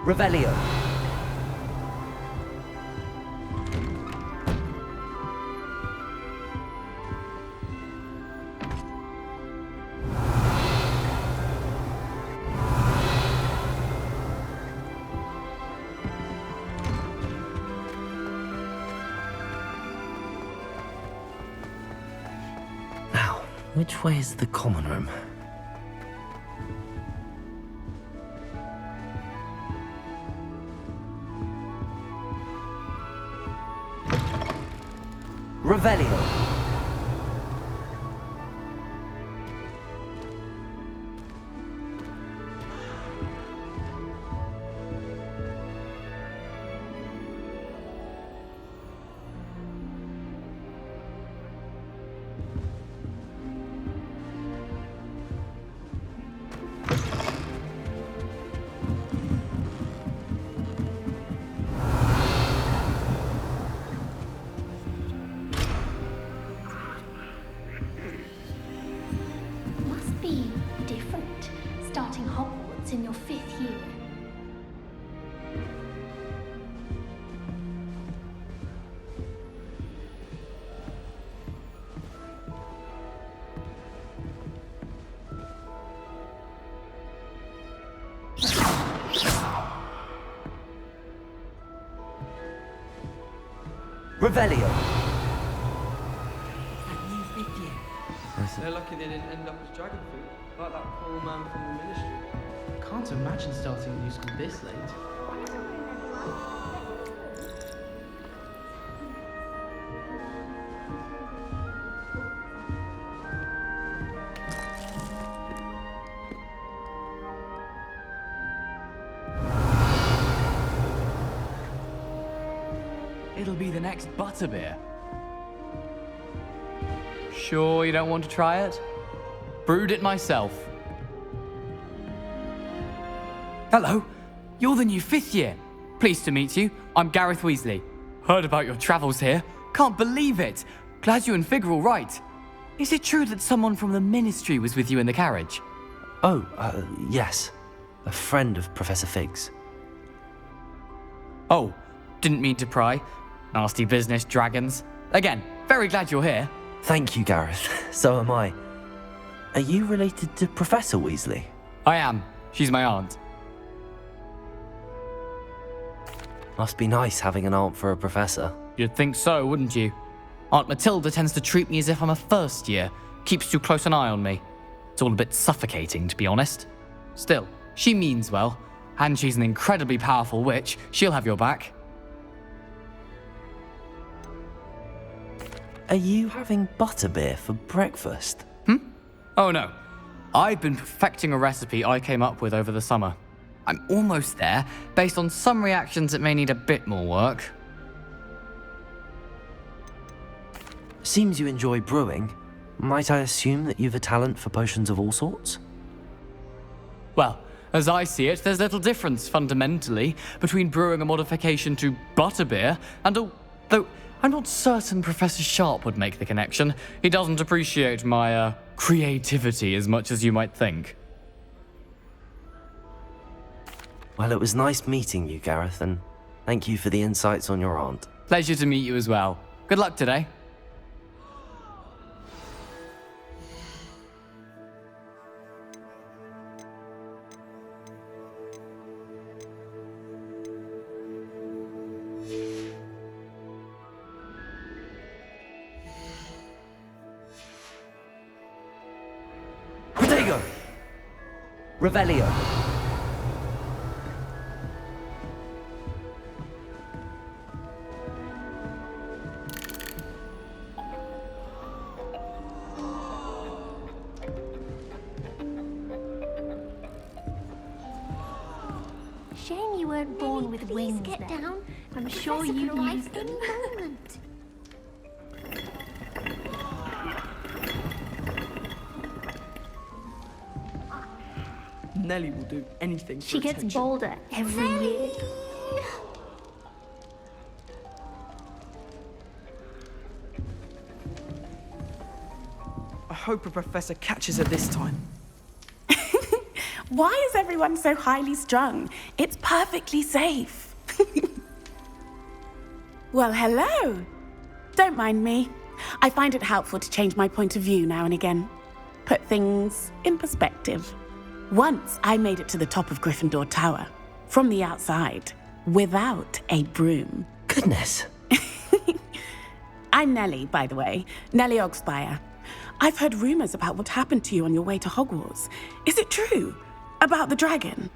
Revelio. Now, which way is the common room? Revelio. Must be different, starting Hogwarts in your 5th year. Revelio. They're lucky they didn't end up as dragon food, like that poor man from the ministry. Can't imagine starting a new school this late. It'll be the next butterbeer. Sure you don't want to try it? Brewed it myself. Hello, you're the new 5th year. Pleased to meet you. I'm Gareth Weasley. Heard about your travels here. Can't believe it. Glad you and Fig are all right. Is it true that someone from the ministry was with you in the carriage? Oh, yes. A friend of Professor Fig's. Oh, didn't mean to pry. Nasty business, dragons. Again, very glad you're here. Thank you, Gareth. So am I. Are you related to Professor Weasley? I am. She's my aunt. Must be nice having an aunt for a professor. You'd think so, wouldn't you? Aunt Matilda tends to treat me as if I'm a first year. Keeps too close an eye on me. It's all a bit suffocating, to be honest. Still, she means well. And she's an incredibly powerful witch. She'll have your back. Are you having butterbeer for breakfast? Oh no. I've been perfecting a recipe I came up with over the summer. I'm almost there. Based on some reactions, it may need a bit more work. Seems you enjoy brewing. Might I assume that you've a talent for potions of all sorts? Well, as I see it, there's little difference, fundamentally, between brewing a modification to butterbeer and though I'm not certain Professor Sharp would make the connection. He doesn't appreciate my, creativity as much as you might think. Well, it was nice meeting you, Gareth, and thank you for the insights on your aunt. Pleasure to meet you as well. Good luck today. Protego! Revelio. Shame you weren't born with wings. Get then. down. I'm sure Professor you'd could arrive use them. any moment. Nellie will do anything for She gets attention. bolder every year. I hope a professor catches her this time. Why is everyone so highly strung? It's perfectly safe. Well, hello. Don't mind me. I find it helpful to change my point of view now and again. Put things in perspective. Once I made it to the top of Gryffindor Tower, from the outside, without a broom. Goodness. I'm Nellie, by the way. Nellie Ogspire. I've heard rumors about what happened to you on your way to Hogwarts. Is it true? About the dragon?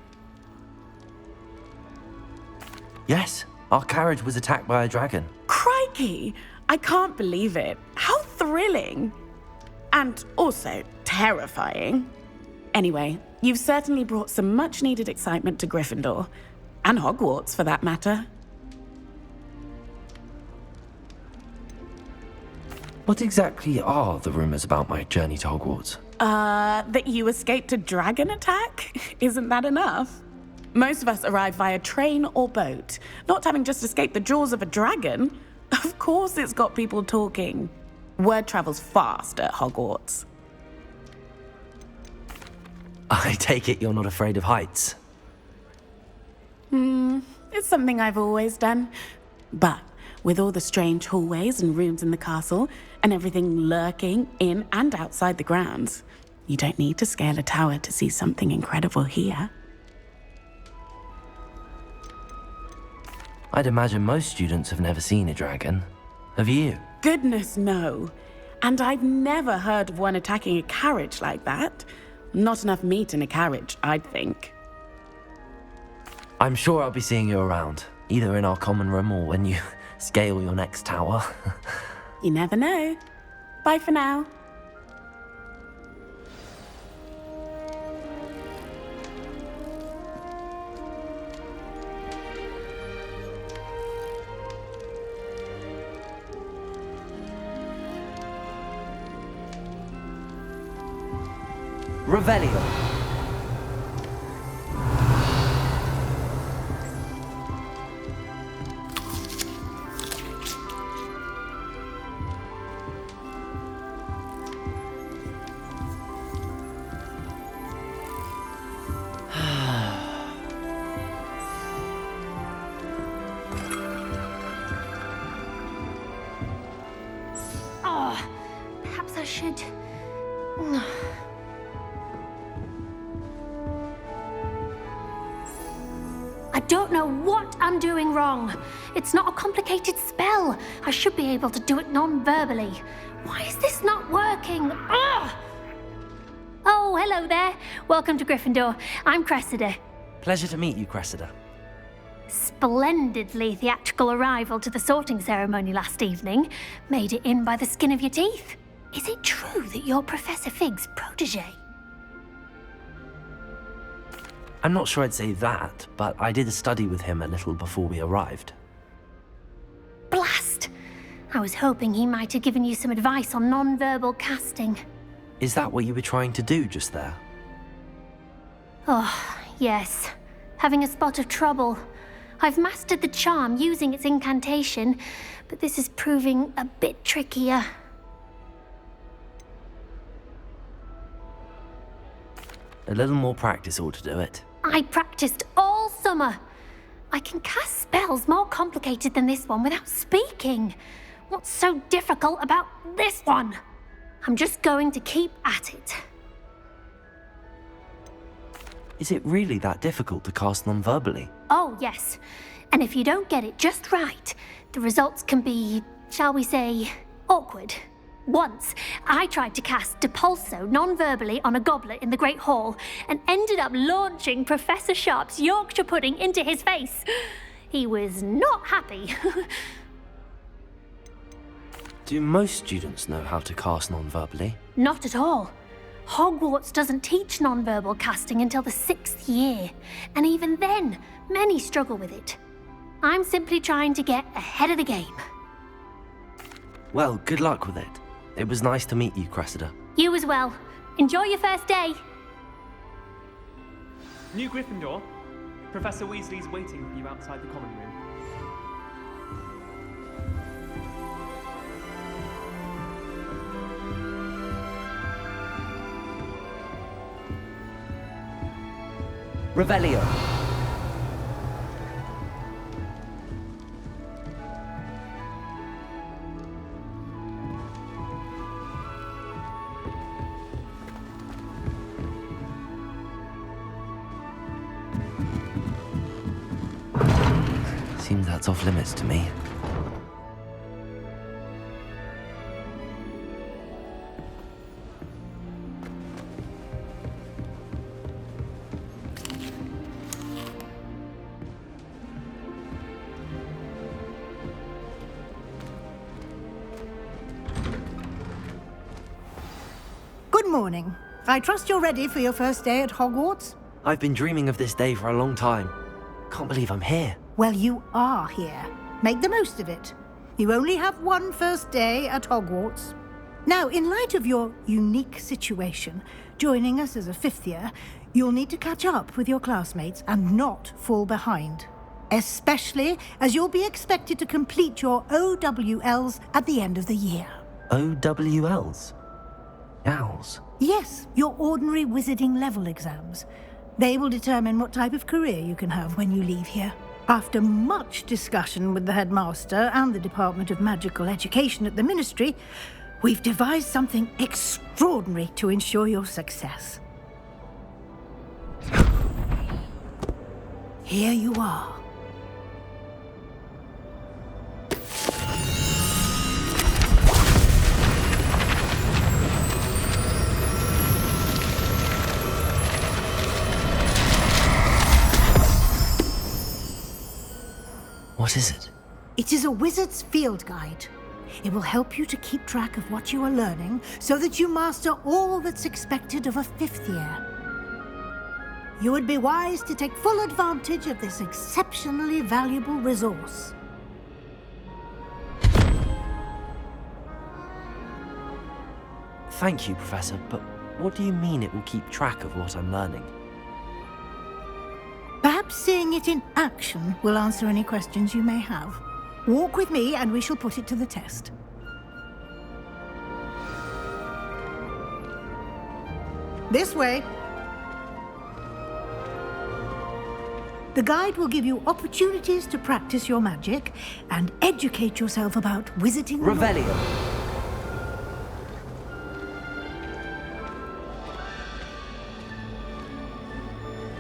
Yes, our carriage was attacked by a dragon. Crikey! I can't believe it. How thrilling! And also terrifying. Anyway, you've certainly brought some much-needed excitement to Gryffindor. And Hogwarts, for that matter. What exactly are the rumors about my journey to Hogwarts? That you escaped a dragon attack? Isn't that enough? Most of us arrive via train or boat, not having just escaped the jaws of a dragon. Of course it's got people talking. Word travels fast at Hogwarts. I take it you're not afraid of heights. It's something I've always done. But with all the strange hallways and rooms in the castle, and everything lurking in and outside the grounds, you don't need to scale a tower to see something incredible here. I'd imagine most students have never seen a dragon. Have you? Goodness, no. And I've never heard of one attacking a carriage like that. Not enough meat in a carriage, I'd think. I'm sure I'll be seeing you around, either in our common room or when you scale your next tower. You never know. Bye for now. Revelio. Oh, perhaps I should. I don't know what I'm doing wrong. It's not a complicated spell. I should be able to do it non-verbally. Why is this not working? Ugh! Oh, hello there. Welcome to Gryffindor. I'm Cressida. Pleasure to meet you, Cressida. Splendidly theatrical arrival to the sorting ceremony last evening. Made it in by the skin of your teeth. Is it true that you're Professor Fig's protege? I'm not sure I'd say that, but I did study with him a little before we arrived. Blast! I was hoping he might have given you some advice on non-verbal casting. Is that what you were trying to do just there? Oh, yes. Having a spot of trouble. I've mastered the charm using its incantation, but this is proving a bit trickier. A little more practice ought to do it. I practiced all summer. I can cast spells more complicated than this one without speaking. What's so difficult about this one? I'm just going to keep at it. Is it really that difficult to cast non-verbally? Oh, yes. And if you don't get it just right, the results can be, shall we say, awkward. Once, I tried to cast Depulso non-verbally on a goblet in the Great Hall and ended up launching Professor Sharp's Yorkshire pudding into his face. He was not happy. Do most students know how to cast non-verbally? Not at all. Hogwarts doesn't teach non-verbal casting until the 6th year, and even then, many struggle with it. I'm simply trying to get ahead of the game. Well, good luck with it. It was nice to meet you, Cressida. You as well. Enjoy your first day. New Gryffindor, Professor Weasley's waiting for you outside the common room. Revelio. Seems that's off limits to me. Good morning. I trust you're ready for your first day at Hogwarts? I've been dreaming of this day for a long time. Can't believe I'm here. Well, you are here. Make the most of it. You only have one first day at Hogwarts. Now, in light of your unique situation, joining us as a fifth year, you'll need to catch up with your classmates and not fall behind. Especially as you'll be expected to complete your OWLs at the end of the year. OWLs? Owls? Yes, your ordinary wizarding level exams. They will determine what type of career you can have when you leave here. After much discussion with the headmaster and the Department of Magical Education at the Ministry, we've devised something extraordinary to ensure your success. Here you are. What is it? It is a wizard's field guide. It will help you to keep track of what you are learning so that you master all that's expected of a fifth year. You would be wise to take full advantage of this exceptionally valuable resource. Thank you, Professor, but what do you mean it will keep track of what I'm learning? Perhaps seeing it in action will answer any questions you may have. Walk with me and we shall put it to the test. This way. The guide will give you opportunities to practice your magic and educate yourself about wizarding. Revelio.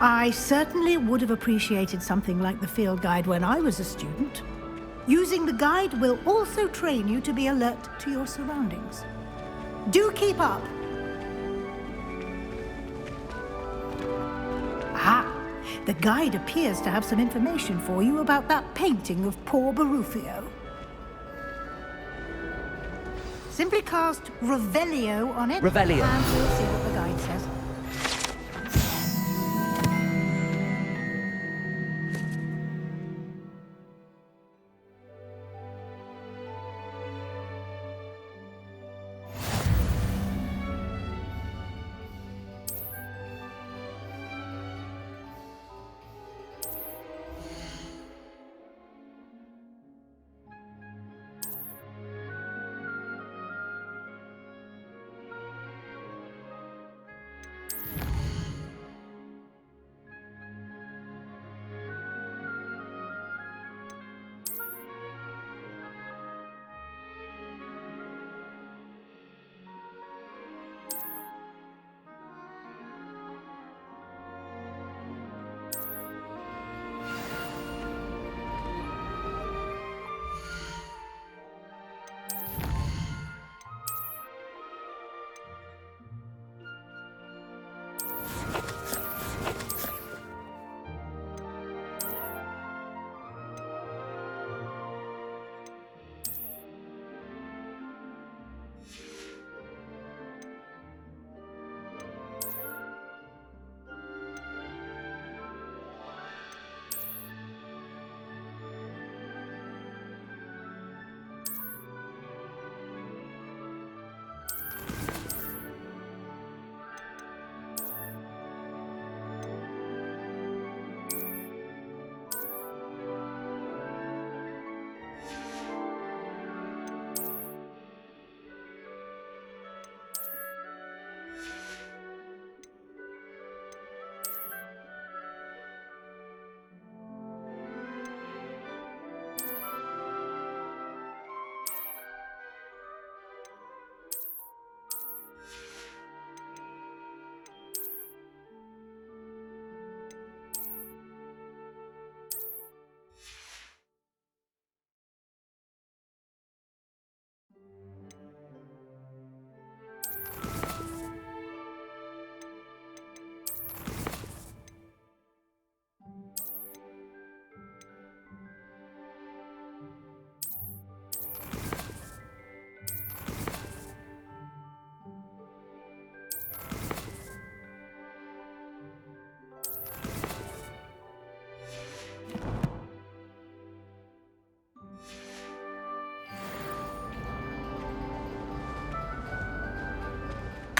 I certainly would have appreciated something like the field guide when I was a student. Using the guide will also train you to be alert to your surroundings. Do keep up. Ah, the guide appears to have some information for you about that painting of poor Barufio. Simply cast Revelio on it. Revelio. And we'll see what the guide says.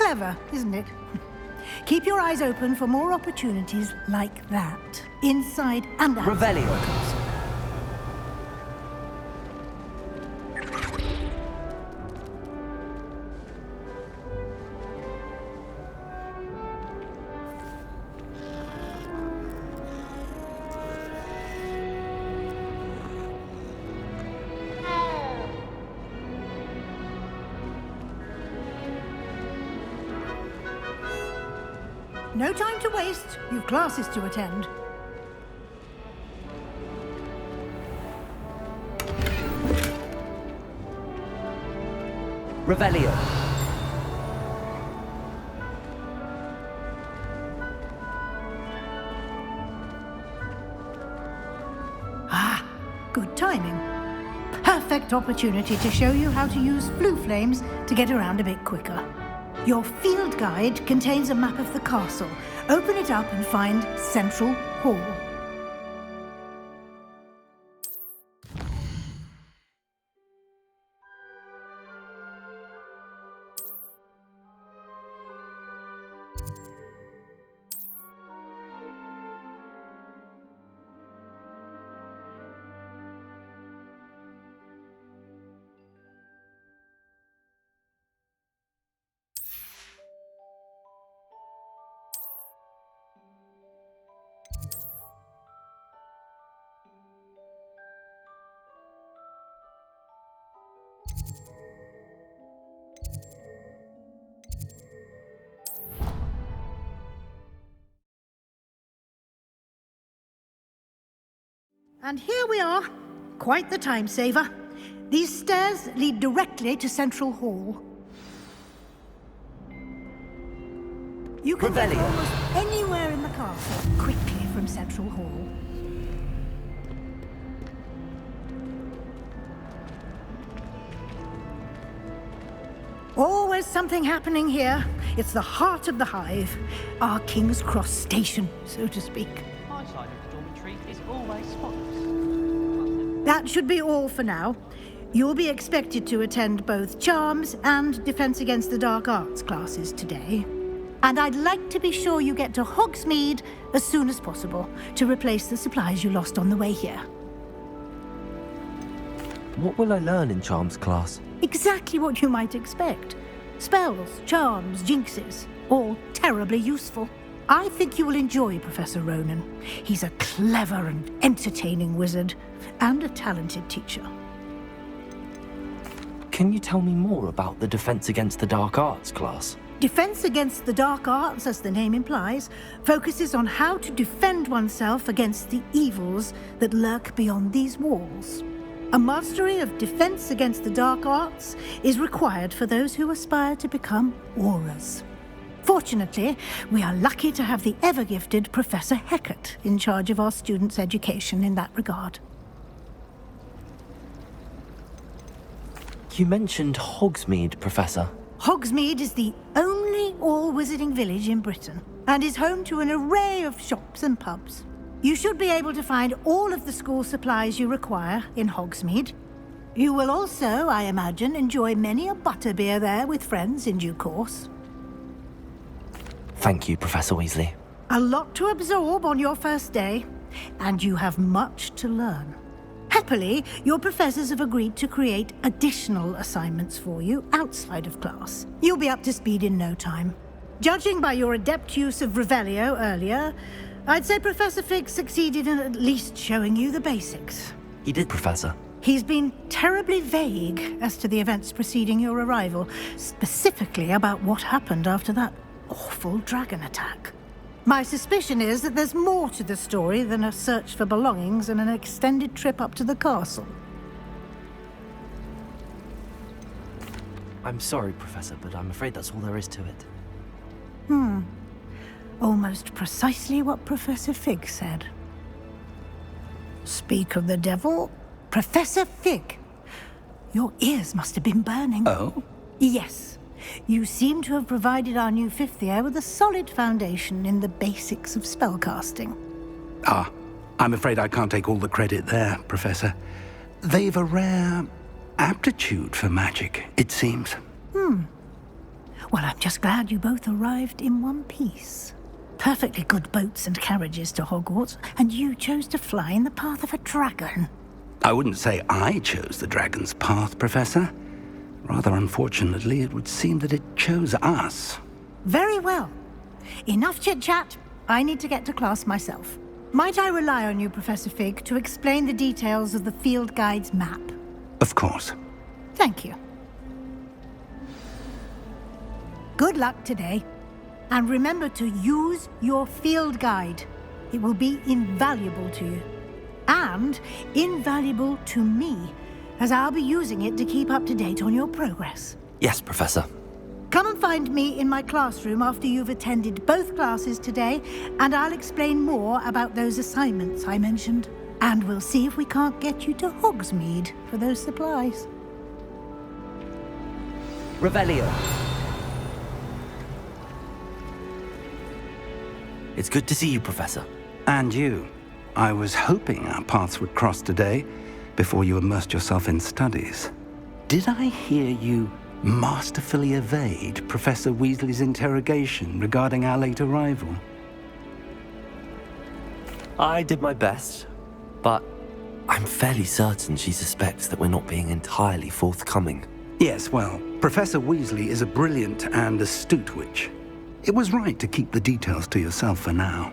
Clever, isn't it? Keep your eyes open for more opportunities like that, inside and outside. Revelio. No time to waste. You've classes to attend. Revelio. Ah, good timing. Perfect opportunity to show you how to use flue flames to get around a bit quicker. Your field guide contains a map of the castle. Open it up and find Central Hall. And here we are. Quite the time saver. These stairs lead directly to Central Hall. You can get Revelio. almost anywhere in the castle quickly from Central Hall. Always something happening here. It's the heart of the hive. Our King's Cross station, so to speak. My side of the dormitory is always spotless. That should be all for now. You'll be expected to attend both Charms and Defense Against the Dark Arts classes today. And I'd like to be sure you get to Hogsmeade as soon as possible to replace the supplies you lost on the way here. What will I learn in Charms class? Exactly what you might expect. Spells, charms, jinxes, all terribly useful. I think you will enjoy Professor Ronan. He's a clever and entertaining wizard, and a talented teacher. Can you tell me more about the Defense Against the Dark Arts class? Defense Against the Dark Arts, as the name implies, focuses on how to defend oneself against the evils that lurk beyond these walls. A mastery of Defense Against the Dark Arts is required for those who aspire to become auras. Fortunately, we are lucky to have the ever-gifted Professor Heckert in charge of our students' education in that regard. You mentioned Hogsmeade, Professor. Hogsmeade is the only all-wizarding village in Britain and is home to an array of shops and pubs. You should be able to find all of the school supplies you require in Hogsmeade. You will also, I imagine, enjoy many a butterbeer there with friends in due course. Thank you, Professor Weasley. A lot to absorb on your first day, and you have much to learn. Happily, your professors have agreed to create additional assignments for you outside of class. You'll be up to speed in no time. Judging by your adept use of Revelio earlier, I'd say Professor Fig succeeded in at least showing you the basics. He did, Professor. He's been terribly vague as to the events preceding your arrival, specifically about what happened after that awful dragon attack. My suspicion is that there's more to the story than a search for belongings and an extended trip up to the castle. I'm sorry, Professor, but I'm afraid that's all there is to it. Almost precisely what Professor Fig said. Speak of the devil, Professor Fig. Your ears must have been burning. Oh? Yes. You seem to have provided our new fifth year with a solid foundation in the basics of spellcasting. Ah, I'm afraid I can't take all the credit there, Professor. They've a rare aptitude for magic, it seems. Well, I'm just glad you both arrived in one piece. Perfectly good boats and carriages to Hogwarts, and you chose to fly in the path of a dragon. I wouldn't say I chose the dragon's path, Professor. Rather unfortunately, it would seem that it chose us. Very well. Enough chit-chat. I need to get to class myself. Might I rely on you, Professor Fig, to explain the details of the field guide's map? Of course. Thank you. Good luck today. And remember to use your field guide. It will be invaluable to you. And invaluable to me, as I'll be using it to keep up to date on your progress. Yes, Professor. Come and find me in my classroom after you've attended both classes today, and I'll explain more about those assignments I mentioned. And we'll see if we can't get you to Hogsmeade for those supplies. Revelio. It's good to see you, Professor. And you. I was hoping our paths would cross today, before you immersed yourself in studies. Did I hear you masterfully evade Professor Weasley's interrogation regarding our late arrival? I did my best, but I'm fairly certain she suspects that we're not being entirely forthcoming. Yes, well, Professor Weasley is a brilliant and astute witch. It was right to keep the details to yourself for now.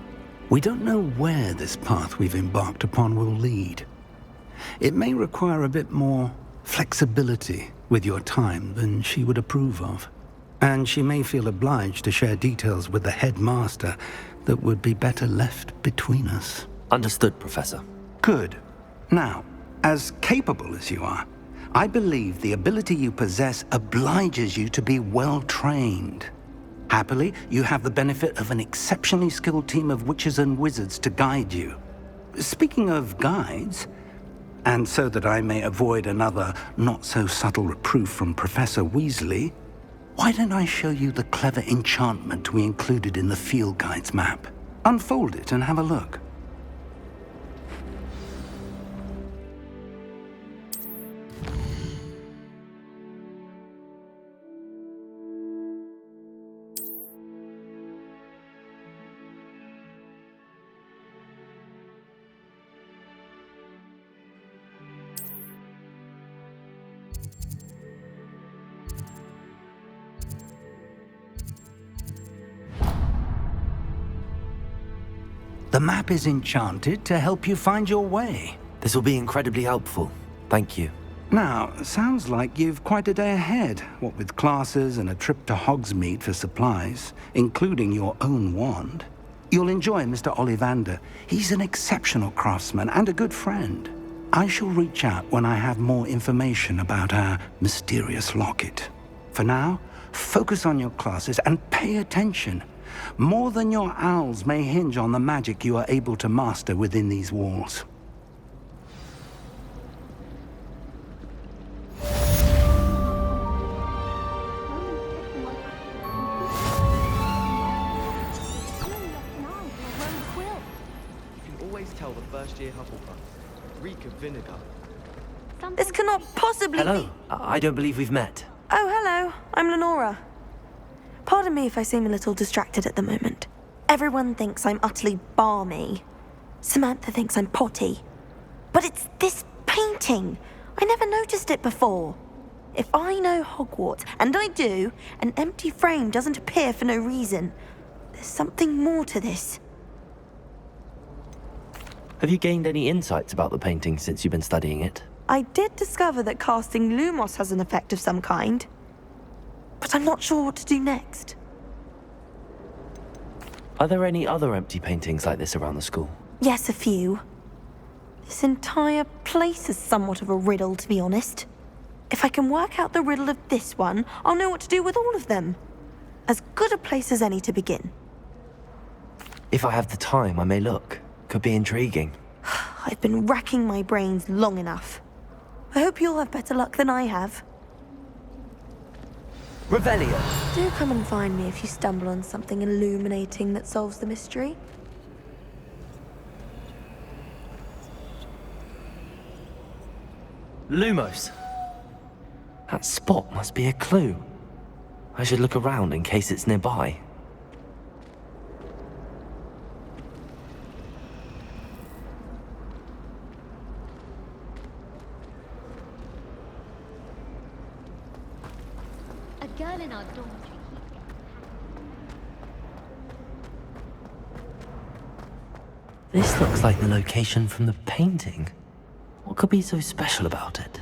We don't know where this path we've embarked upon will lead. It may require a bit more flexibility with your time than she would approve of. And she may feel obliged to share details with the headmaster that would be better left between us. Understood, Professor. Good. Now, as capable as you are, I believe the ability you possess obliges you to be well trained. Happily, you have the benefit of an exceptionally skilled team of witches and wizards to guide you. Speaking of guides, and so that I may avoid another not-so-subtle reproof from Professor Weasley, why don't I show you the clever enchantment we included in the field guide's map? Unfold it and have a look. The map is enchanted to help you find your way. This will be incredibly helpful. Thank you. Now, sounds like you've quite a day ahead, what with classes and a trip to Hogsmeade for supplies, including your own wand. You'll enjoy Mr. Ollivander. He's an exceptional craftsman and a good friend. I shall reach out when I have more information about our mysterious locket. For now, focus on your classes and pay attention. More than your owls may hinge on the magic you are able to master within these walls. You can always tell the first-year Hufflepuffs reek of vinegar. This cannot possibly Hello. be... I don't believe we've met. Oh, hello. I'm Lenora. Pardon me if I seem a little distracted at the moment. Everyone thinks I'm utterly balmy. Samantha thinks I'm potty. But it's this painting. I never noticed it before. If I know Hogwarts, and I do, an empty frame doesn't appear for no reason. There's something more to this. Have you gained any insights about the painting since you've been studying it? I did discover that casting Lumos has an effect of some kind. But I'm not sure what to do next. Are there any other empty paintings like this around the school? Yes, a few. This entire place is somewhat of a riddle, to be honest. If I can work out the riddle of this one, I'll know what to do with all of them. As good a place as any to begin. If I have the time, I may look. Could be intriguing. I've been racking my brains long enough. I hope you'll have better luck than I have. Revelio. Do come and find me if you stumble on something illuminating that solves the mystery. Lumos. That spot must be a clue. I should look around in case it's nearby. A girl in our dormitory. This looks like the location from the painting. What could be so special about it?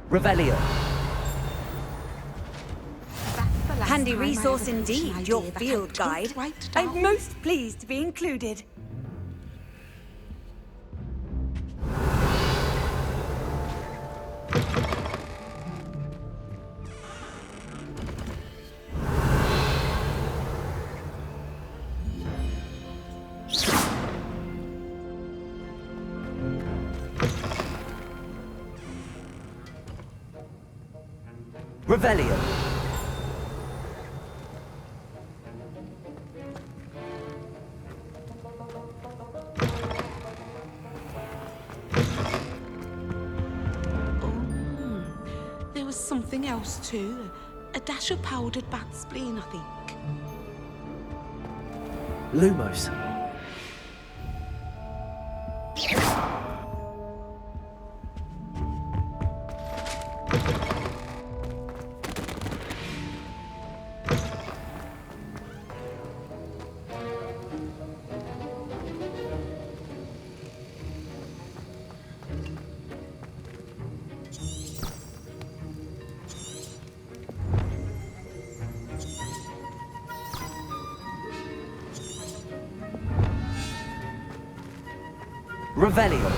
Revelio. Handy resource indeed, your field guide. I'm most pleased to be included. Revelio. something else too. A dash of powdered bat spleen, I think. Lumos. Revelio.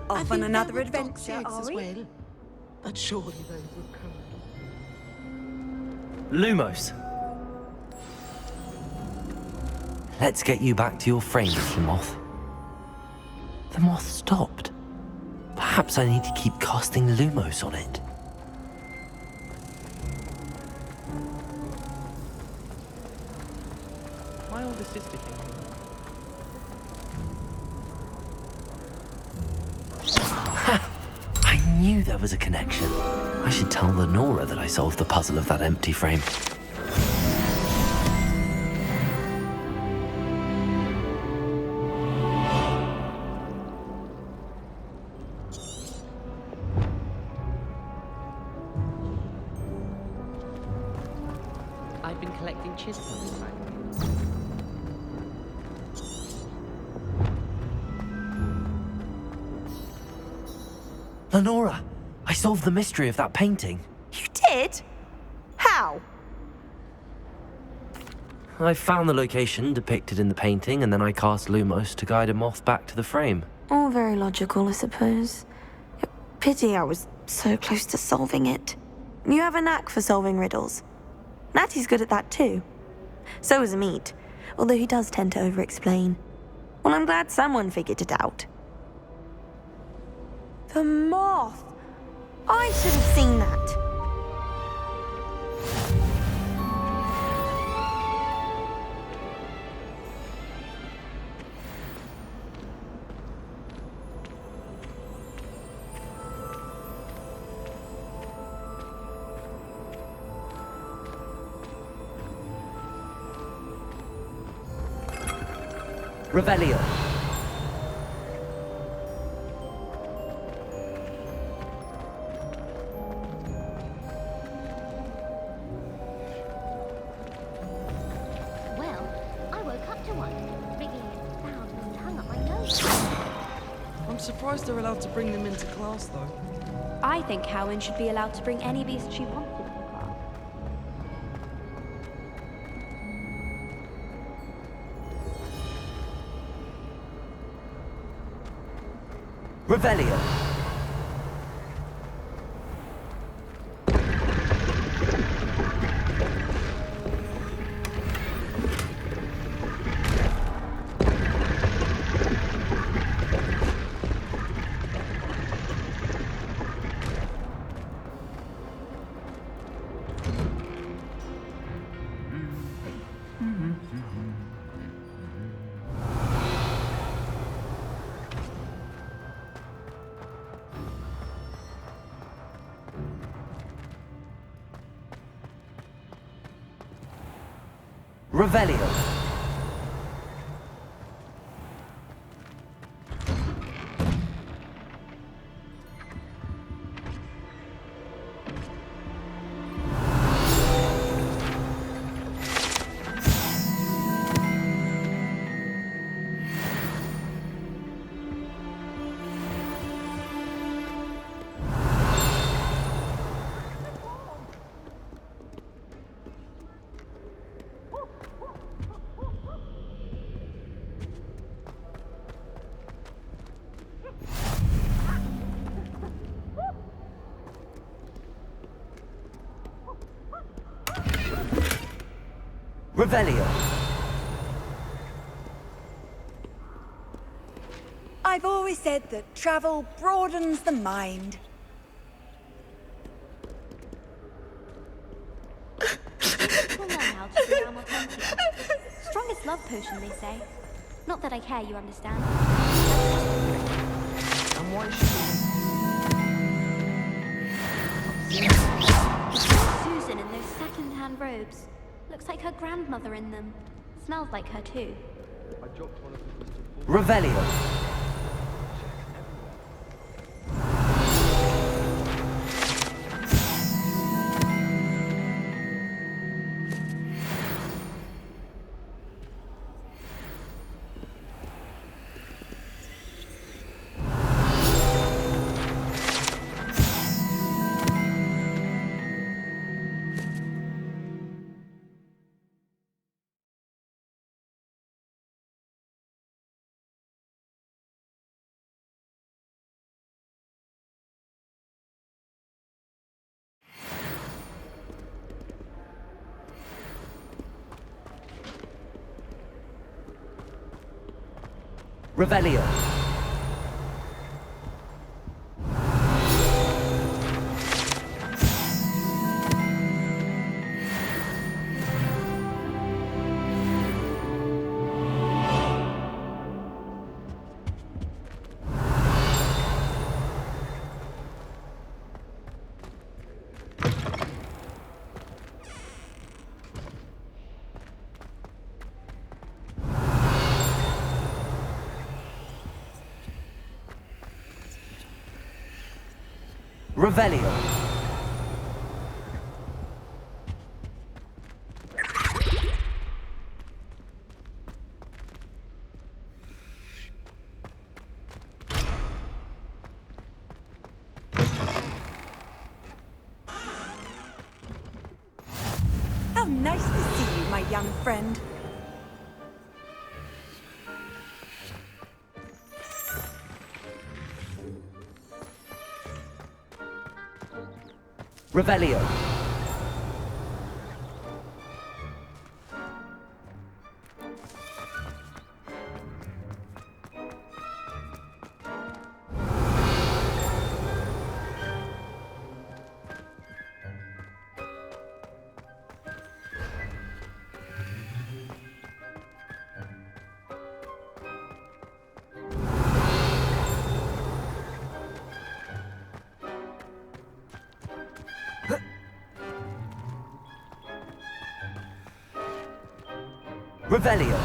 Off on another adventure, are we? Well, but surely they would come. Lumos. Let's get you back to your frame, little moth. The moth stopped. Perhaps I need to keep casting Lumos on it. My older sister came Ha! I knew there was a connection. I should tell Lenora that I solved the puzzle of that empty frame. I've been collecting chisels. Lenora, I solved the mystery of that painting. You did? How? I found the location depicted in the painting, and then I cast Lumos to guide a moth back to the frame. All very logical, I suppose. Pity I was so close to solving it. You have a knack for solving riddles. Natty's good at that too. So is Amit, although he does tend to over-explain. Well, I'm glad someone figured it out. The moth! I should have seen that. Revelio. Well, I woke up to one, wriggling it down and hung up my nose. I'm surprised they're allowed to bring them into class, though. I think Howin should be allowed to bring any beast she wants into class. Revelio. Revelio. Revelio. I've always said that travel broadens the mind. We'll learn how to be more tempted. Strongest love potion, they say. Not that I care, you understand. And why is Susan in those second-hand robes. Looks like her grandmother in them. Smells like her too. I dropped one of the crystal balls. Revelio. Revelio. Revelio. How nice to see you, my young friend. Revelio. Revelio.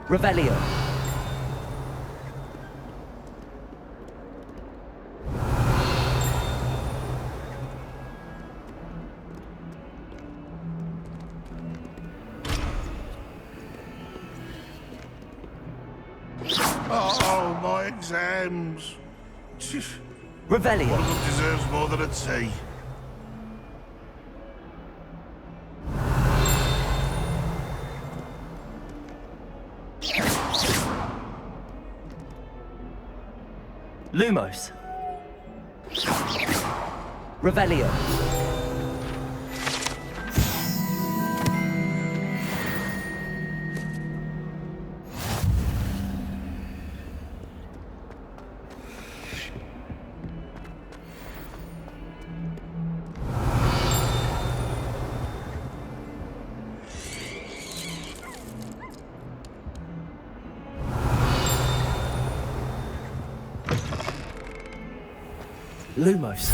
Revelio. Oh, my exams. Revelio. One of them deserves more than a tea. Lumos. Revelio. Lumos.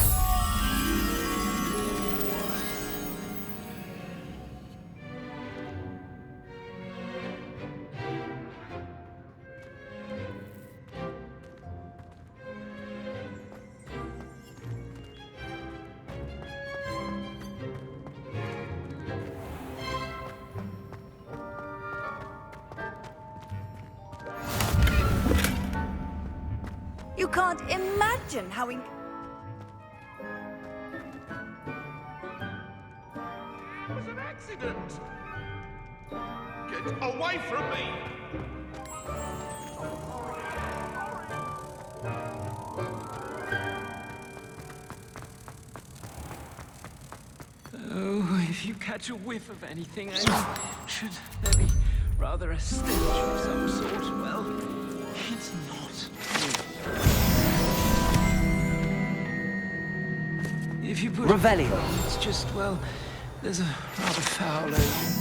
can't imagine how It was an accident! Get away from me! Oh, if you catch a whiff of anything, should there be rather a stench of some sort? Well, it's not. If you put Revelio. it on, it's just, well, there's a rather foul odor.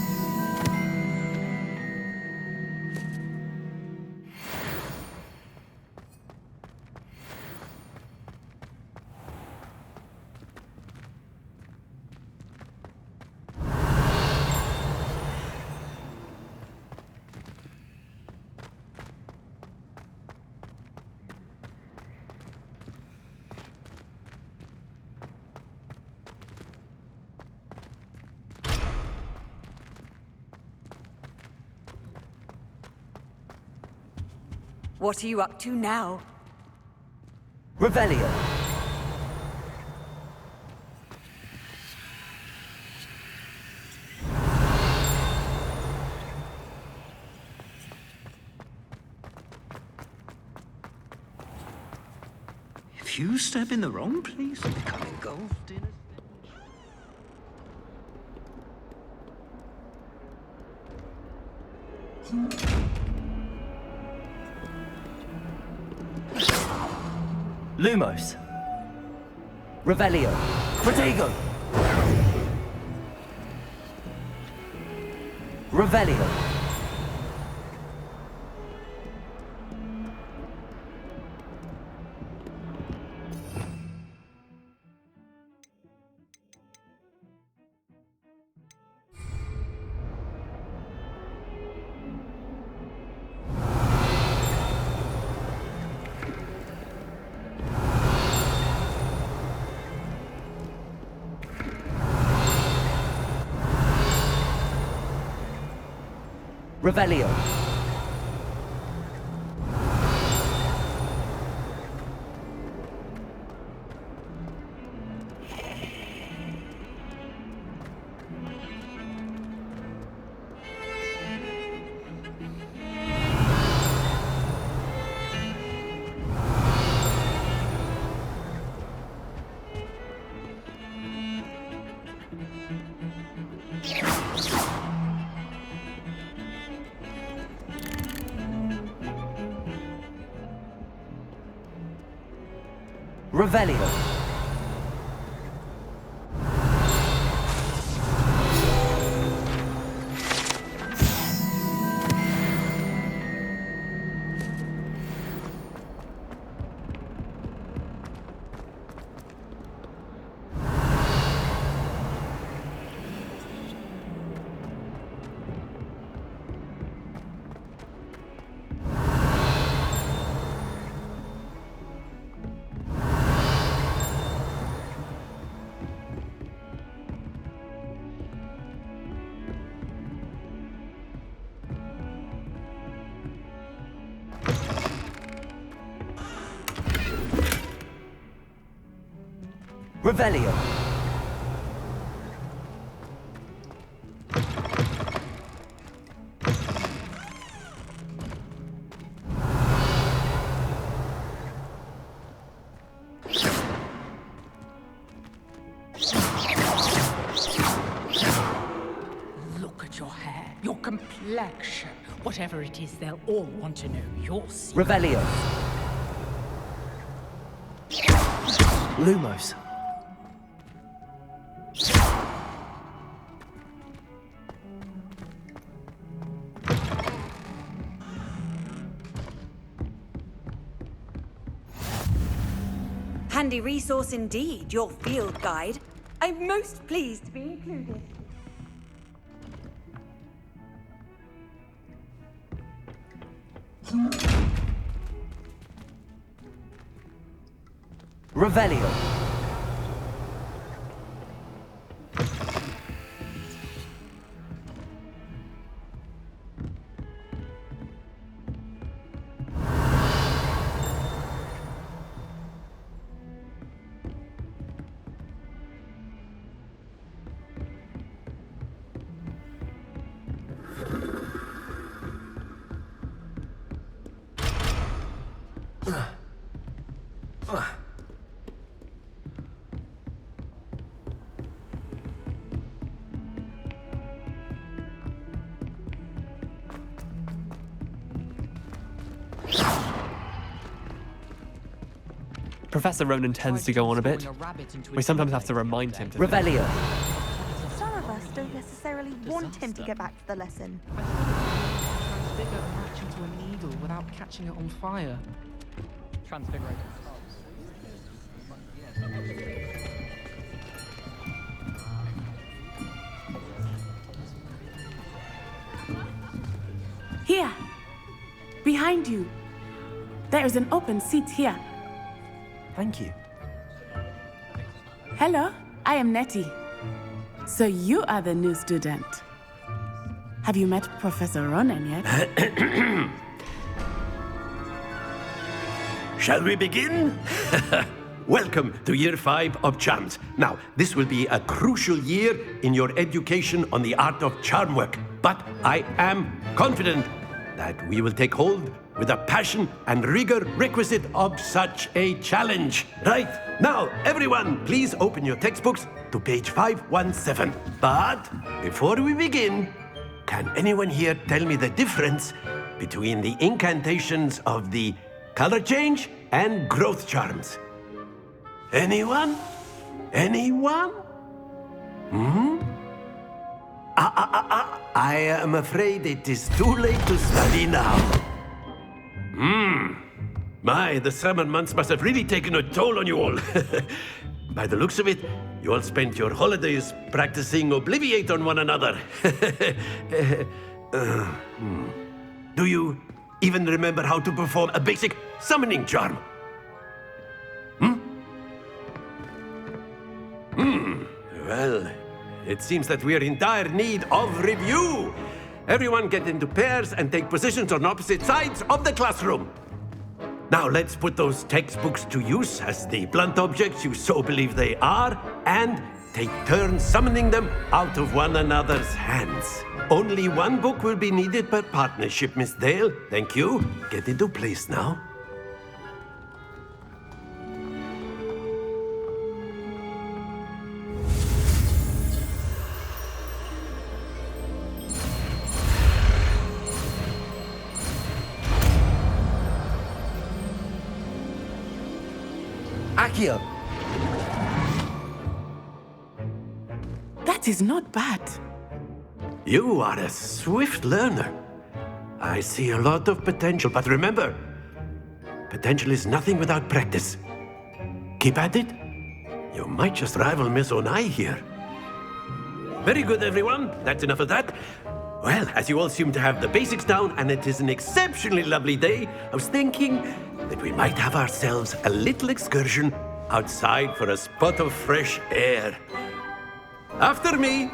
What are you up to now? Revelio. If you step in the wrong place and become engulfed in a... Lumos. Revelio. Protego. Revelio. Revelio. Revelio. Revelio. Look at your hair, your complexion. Whatever it is, they'll all want to know your secret. Revelio. Lumos. Handy resource indeed, your field guide. I'm most pleased to be included. Revelio. Professor Ronan tends to go on a bit. We sometimes have to remind him to... Revelio. Some of us don't necessarily want him to get back to the lesson. Transfigure a match into a needle without catching it on fire. Transfiguration. Here. Behind you. There is an open seat here. Thank you. Hello, I am Nettie. So you are the new student. Have you met Professor Ronan yet? Shall we begin? Welcome to Year 5 of Charms. Now, this will be a crucial year in your education on the art of charm work. But I am confident that we will take hold with the passion and rigor requisite of such a challenge. Right, now, everyone, please open your textbooks to page 517. But before we begin, can anyone here tell me the difference between the incantations of the color change and growth charms? Anyone? Anyone? I am afraid it is too late to study now. My, the summer months must have really taken a toll on you all. By the looks of it, you all spent your holidays practicing Obliviate on one another. Do you even remember how to perform a basic summoning charm? Well, it seems that we are in dire need of review. Everyone get into pairs and take positions on opposite sides of the classroom. Now let's put those textbooks to use as the blunt objects you so believe they are, and take turns summoning them out of one another's hands. Only one book will be needed per partnership, Miss Dale. Thank you. Get into place now. Accio. That is not bad. You are a swift learner. I see a lot of potential, but remember, potential is nothing without practice. Keep at it. You might just rival Miss Onai here. Very good, everyone. That's enough of that. Well, as you all seem to have the basics down, and it is an exceptionally lovely day, I was thinking that we might have ourselves a little excursion outside for a spot of fresh air. After me.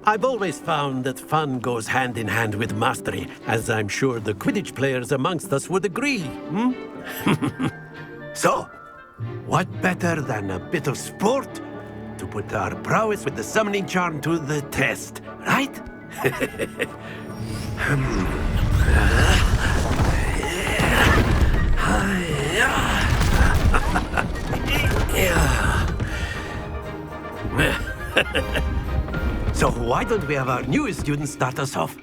I've always found that fun goes hand in hand with mastery, as I'm sure the Quidditch players amongst us would agree. So, what better than a bit of sport to put our prowess with the summoning charm to the test, right? So why don't we have our newest student start us off?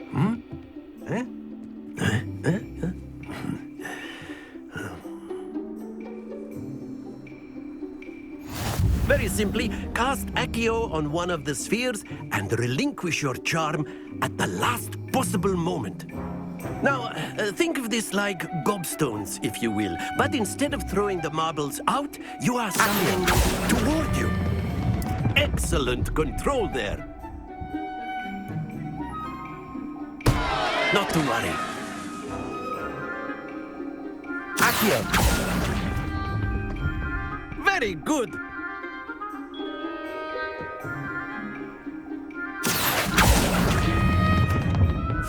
Very simply, cast Accio on one of the spheres and relinquish your charm at the last possible moment. Now, think of this like gobstones, if you will. But instead of throwing the marbles out, you are summoning them toward you. Excellent control there. Not to worry. Accio. Very good.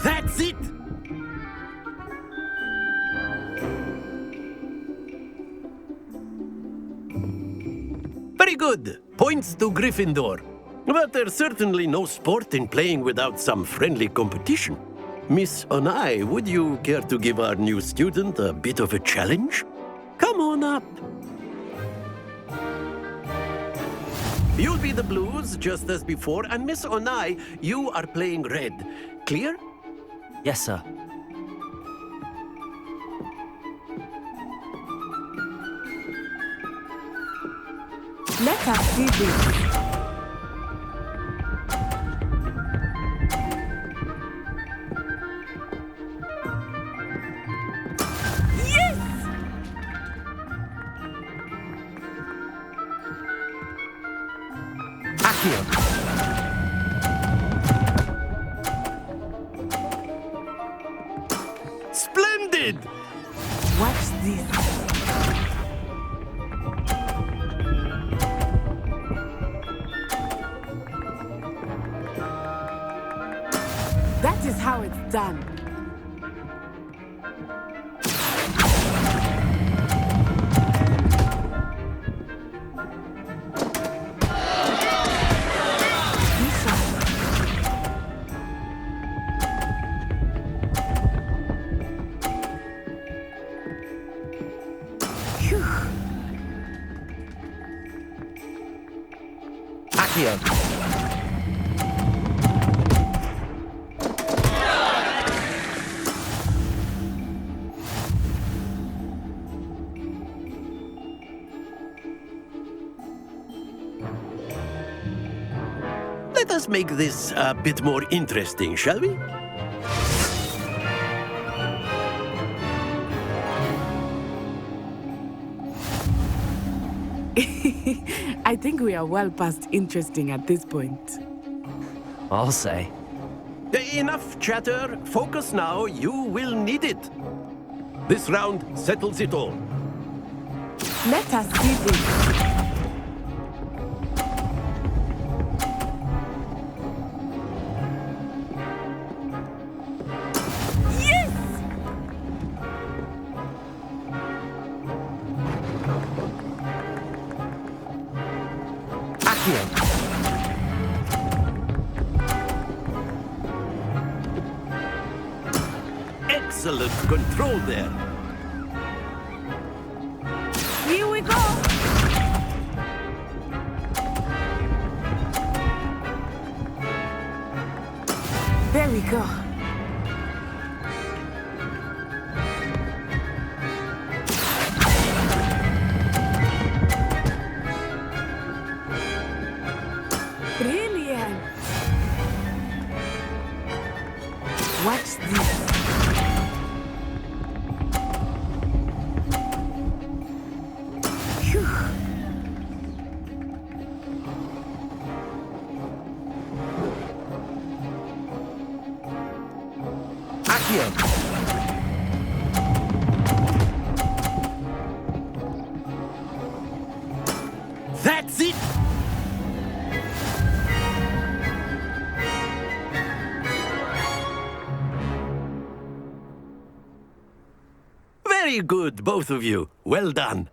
That's it! good. Points to Gryffindor. But there's certainly no sport in playing without some friendly competition. Miss Onai, would you care to give our new student a bit of a challenge? Come on up. You'll be the blues, just as before, and Miss Onai, you are playing red. Clear? Yes, sir. Let us see this. Splendid! Watch this. That is how it's done. Let us make this a bit more interesting, shall we? I think we are well past interesting at this point. I'll say. Enough chatter. Focus now. You will need it. This round settles it all. Let us see this. Excellent control there. Here we go. There we go. Brilliant. Watch this. That's it! Very good, both of you. Well done.